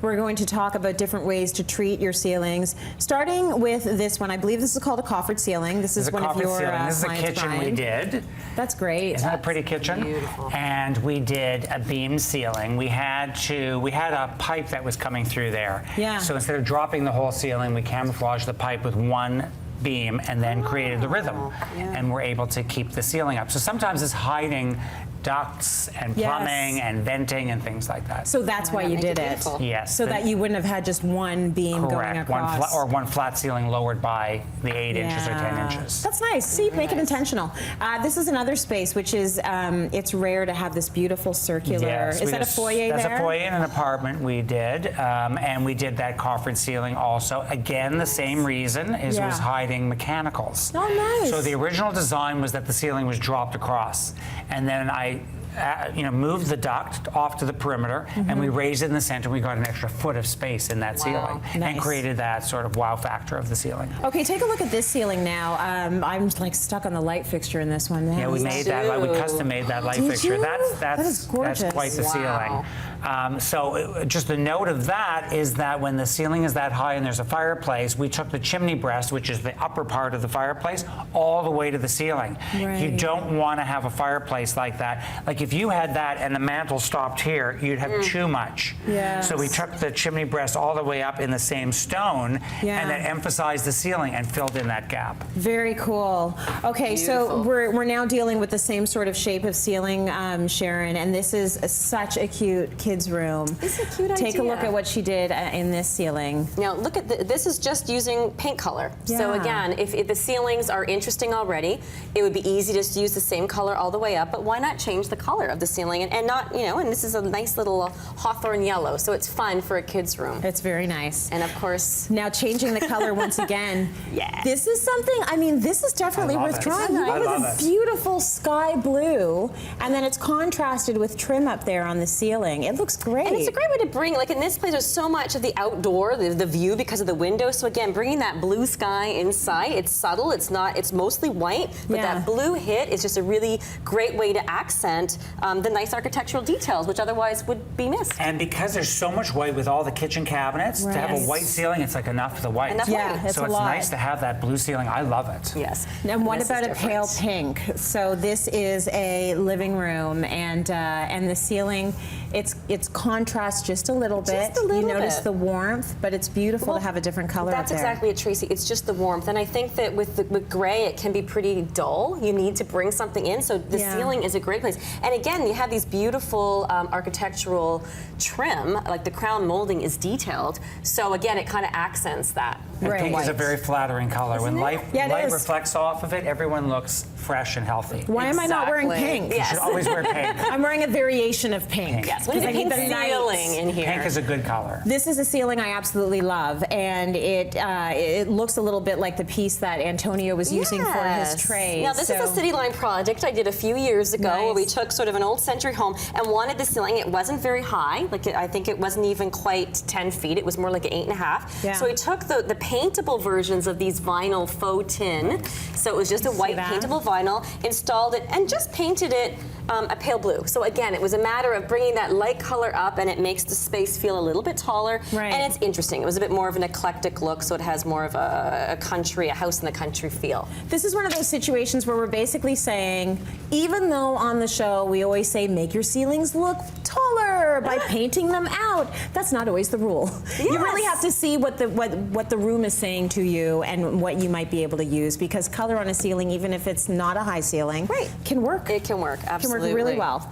we're going to talk about different ways to treat your ceilings, starting with this one. I believe this is called a coffered ceiling. This is one of your This is a kitchen Brian. we did. That's great. Isn't that a pretty kitchen? Beautiful. And we did a beam ceiling. We had a pipe that was coming through there. Yeah. So instead of dropping the whole ceiling, we camouflaged the pipe with one beam and then created the rhythm. Yeah. And we're able to keep the ceiling up. So sometimes it's hiding ducts and plumbing and venting and things like that. So that's why you did it. Yes. So that you wouldn't have had just one beam going across. One flat ceiling lowered by the 8 inches or 10 inches. That's nice. See, make it intentional. This is another space, which is, it's rare to have this beautiful circular. Yes, is that a foyer there? That's a foyer in an apartment we did. And we did that coffered ceiling also. Again, the same reason is it was hiding mechanicals. Oh, nice. So the original design was that the ceiling was dropped across. And then I moved the duct off to the perimeter, and we raised it in the center. We got an extra foot of space in that ceiling, and created that sort of wow factor of the ceiling. Okay, take a look at this ceiling now. I'm like stuck on the light fixture in this one. Yeah, we made that. We custom made that light fixture. That is gorgeous. That's quite the ceiling. So just a note of that is that when the ceiling is that high and there's a fireplace, we took the chimney breast, which is the upper part of the fireplace, all the way to the ceiling. Right. You don't want to have a fireplace like that. Like if you had that and the mantle stopped here, you'd have too much. Yes. So we took the chimney breast all the way up in the same stone and then emphasized the ceiling and filled in that gap. Very cool. Okay, so we're now dealing with the same sort of shape of ceiling, Sharon, and this is such a cute kid's room. It's a cute idea. Take a look at what she did in this ceiling. Now look at this is just using paint color. So again, if the ceilings are interesting already, it would be easy just to use the same color all the way up, but why not change the color of the ceiling and not, and this is a nice little hawthorn yellow, so it's fun for a kid's room. It's very nice. And of course, now changing the color once again. Yeah. This is something, I mean, this is definitely worth trying. You went with a beautiful sky blue, and then it's contrasted with trim up there on the ceiling. It looks great. And it's a great way to bring, like in this place, there's so much of the outdoor, the view because of the windows. So again, bringing that blue sky inside, it's subtle, it's mostly white, but that blue hit is just a really great way to accent the nice architectural details, which otherwise would be missed. And because there's so much white with all the kitchen cabinets, to have a white ceiling, it's like enough for the white. It's so it's nice to have that blue ceiling. I love it. Yes. And what about a pale pink? So this is a living room, and the ceiling, it's contrast just a little bit. Just a little You notice bit. the warmth, but it's beautiful to have a different color up there. That's exactly it, Tracy. It's just the warmth. And I think that with gray, it can be pretty dull. You need to bring something in. So the ceiling is a great place. And again, you have these beautiful architectural trim, like the crown molding is detailed. So again, it kind of accents that. And pink is a very flattering color. When light reflects off of it, everyone looks fresh and healthy. Why am I not wearing pink? You should always wear pink. I'm wearing a variation of pink. Yes, we need a pink ceiling in here. Pink is a good color. This is a ceiling I absolutely love, and it looks a little bit like the piece that Antonio was using for his trays. Now this is a Cityline project I did a few years ago where we took sort of an old century home and wanted the ceiling. It wasn't very high, like I think it wasn't even quite 10 feet. It was more like 8.5. So we took the paintable versions of these vinyl faux tin. So it was just a white paintable vinyl, installed it, and just painted it a pale blue. So again, it was a matter of bringing that light color up, and it makes the space feel a little bit taller. And it's interesting. It was a bit more of an eclectic look, so it has more of a house in the country feel. This is one of those situations where we're basically saying, even though on the show we always say make your ceilings look taller by painting them out, that's not always the rule. You really have to see what the room is saying to you and what you might be able to use, because color on a ceiling, even if it's not a high ceiling, can work. It can work, absolutely. Can work really well.